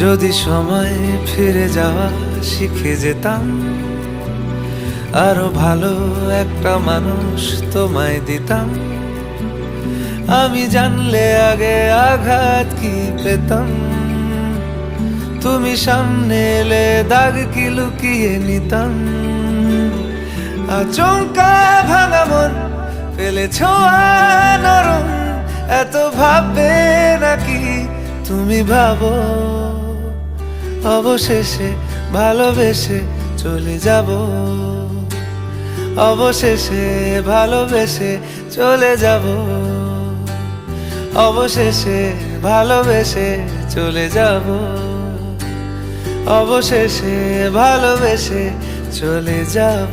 যদি সময় ফিরে যাওয়া শিখে যেতাম, আরো ভালো একটা মানুষ তোমায় দিতাম। আমি জানলে আগে আঘাত কি পেতাম, তুমি সামনে এলে দাগ কি লুকিয়ে নিতাম। আচমকা ভাঙা মন ফেলেছ নরম, এত ভাববে নাকি তুমি ভাবো অবশেষে ভালোবেসে চলে যাব। অবশেষে ভালোবেসে চলে যাব। অবশেষে ভালোবেসে চলে যাব। অবশেষে ভালোবেসে চলে যাব।